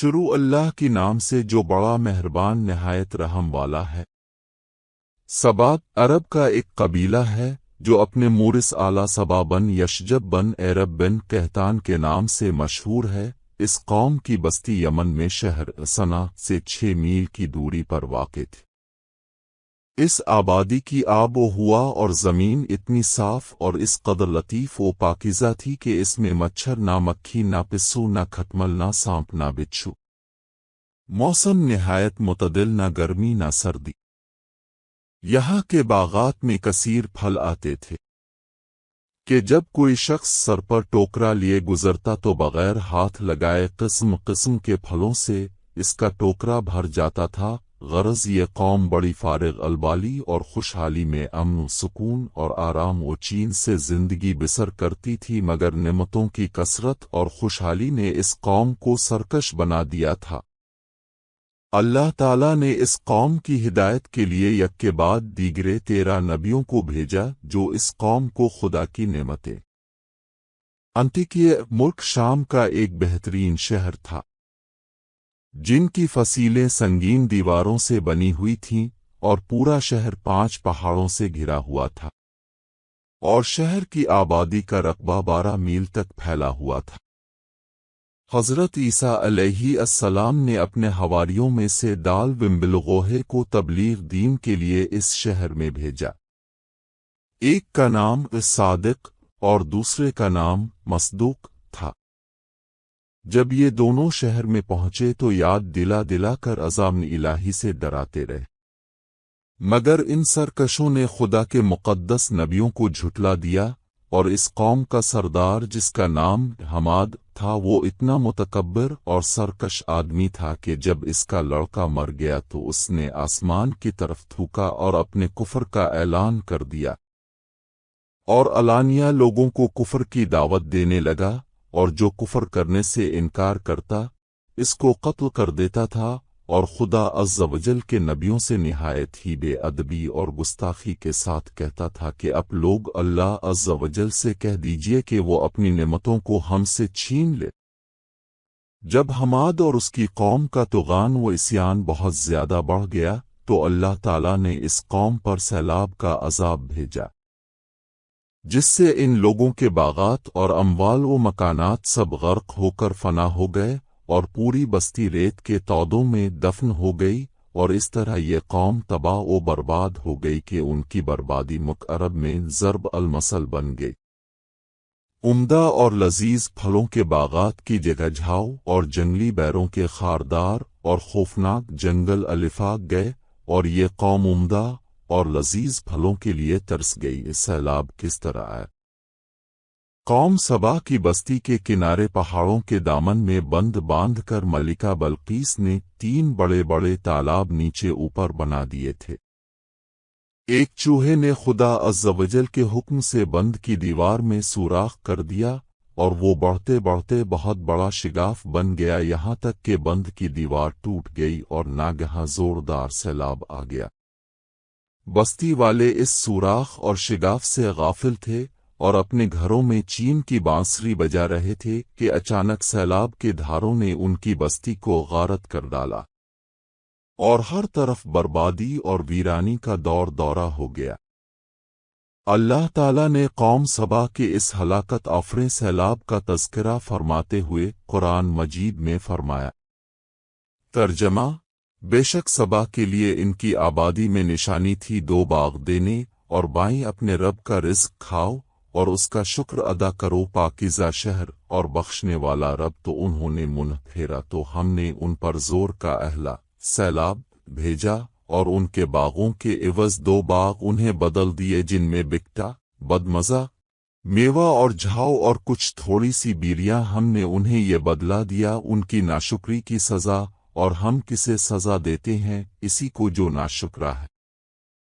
شروع اللہ کی نام سے جو بڑا مہربان نہایت رحم والا ہے۔ سبا عرب کا ایک قبیلہ ہے جو اپنے مورث اعلیٰ سبا بن یشجب بن عرب بن قحطان کے نام سے مشہور ہے۔ اس قوم کی بستی یمن میں شہر صنعا سے 6 میل کی دوری پر واقع تھی۔ اس آبادی کی آب و ہوا اور زمین اتنی صاف اور اس قدر لطیف و پاکیزہ تھی کہ اس میں مچھر نہ مکھی نہ پسو نہ کھٹمل نہ سانپ نہ بچھو۔ موسم نہایت معتدل، نہ گرمی نہ سردی۔ یہاں کے باغات میں کثیر پھل آتے تھے کہ جب کوئی شخص سر پر ٹوکرا لیے گزرتا تو بغیر ہاتھ لگائے قسم قسم کے پھلوں سے اس کا ٹوکرا بھر جاتا تھا۔ غرض یہ قوم بڑی فارغ البالی اور خوشحالی میں امن و سکون اور آرام و چین سے زندگی بسر کرتی تھی، مگر نعمتوں کی کثرت اور خوشحالی نے اس قوم کو سرکش بنا دیا تھا۔ اللہ تعالیٰ نے اس قوم کی ہدایت کے لیے یک کے بعد دیگرے 13 نبیوں کو بھیجا جو اس قوم کو خدا کی نعمتیں۔ انطاکیہ ملک شام کا ایک بہترین شہر تھا جن کی فصیلیں سنگین دیواروں سے بنی ہوئی تھیں اور پورا شہر 5 پہاڑوں سے گھرا ہوا تھا، اور شہر کی آبادی کا رقبہ 12 میل تک پھیلا ہوا تھا۔ حضرت عیسیٰ علیہ السلام نے اپنے حواریوں میں سے دال بن بلغوہے کو تبلیغ دین کے لیے اس شہر میں بھیجا۔ ایک کا نام صادق اور دوسرے کا نام مصدوق تھا۔ جب یہ دونوں شہر میں پہنچے تو یاد دلا دلا کر عذاب الہی سے ڈراتے رہے، مگر ان سرکشوں نے خدا کے مقدس نبیوں کو جھٹلا دیا، اور اس قوم کا سردار جس کا نام حماد تھا وہ اتنا متکبر اور سرکش آدمی تھا کہ جب اس کا لڑکا مر گیا تو اس نے آسمان کی طرف تھوکا اور اپنے کفر کا اعلان کر دیا، اور علانیہ لوگوں کو کفر کی دعوت دینے لگا، اور جو کفر کرنے سے انکار کرتا اس کو قتل کر دیتا تھا، اور خدا عز و جل کے نبیوں سے نہایت ہی بے ادبی اور گستاخی کے ساتھ کہتا تھا کہ اب لوگ اللہ عز و جل سے کہہ دیجئے کہ وہ اپنی نعمتوں کو ہم سے چھین لے۔ جب حماد اور اس کی قوم کا طغیان و عصیان بہت زیادہ بڑھ گیا تو اللہ تعالیٰ نے اس قوم پر سیلاب کا عذاب بھیجا، جس سے ان لوگوں کے باغات اور اموال و مکانات سب غرق ہو کر فنا ہو گئے، اور پوری بستی ریت کے تودوں میں دفن ہو گئی، اور اس طرح یہ قوم تباہ و برباد ہو گئی کہ ان کی بربادی عرب میں ضرب المثل بن گئی۔ عمدہ اور لذیذ پھلوں کے باغات کی جگہ جھاؤ اور جنگلی بیروں کے خاردار اور خوفناک جنگل الفاق گئے، اور یہ قوم عمدہ اور لذیذ پھلوں کے لیے ترس گئی۔ سیلاب کس طرح آیا؟ قوم سبا کی بستی کے کنارے پہاڑوں کے دامن میں بند باندھ کر ملکہ بلقیس نے 3 بڑے بڑے تالاب نیچے اوپر بنا دیے تھے۔ ایک چوہے نے خدا عز و جل کے حکم سے بند کی دیوار میں سوراخ کر دیا، اور وہ بڑھتے بڑھتے بہت بڑا شگاف بن گیا، یہاں تک کہ بند کی دیوار ٹوٹ گئی اور ناگہاں زوردار سیلاب آ گیا۔ بستی والے اس سوراخ اور شگاف سے غافل تھے اور اپنے گھروں میں چین کی بانسری بجا رہے تھے کہ اچانک سیلاب کے دھاروں نے ان کی بستی کو غارت کر ڈالا، اور ہر طرف بربادی اور ویرانی کا دور دورہ ہو گیا۔ اللہ تعالیٰ نے قوم سبا کے اس ہلاکت آفریں سیلاب کا تذکرہ فرماتے ہوئے قرآن مجید میں فرمایا۔ ترجمہ: بے شک سبا کے لیے ان کی آبادی میں نشانی تھی 2 باغ دینے، اور بائیں اپنے رب کا رزق کھاؤ اور اس کا شکر ادا کرو، پاکیزہ شہر اور بخشنے والا رب۔ تو انہوں نے منہ پھیرا تو ہم نے ان پر زور کا اہلا سیلاب بھیجا، اور ان کے باغوں کے عوض 2 باغ انہیں بدل دیے جن میں بکتا بدمزہ میوہ اور جھاؤ اور کچھ تھوڑی سی بیریاں۔ ہم نے انہیں یہ بدلہ دیا ان کی ناشکری کی سزا، اور ہم کسے سزا دیتے ہیں؟ اسی کو جو ناشکرا ہے۔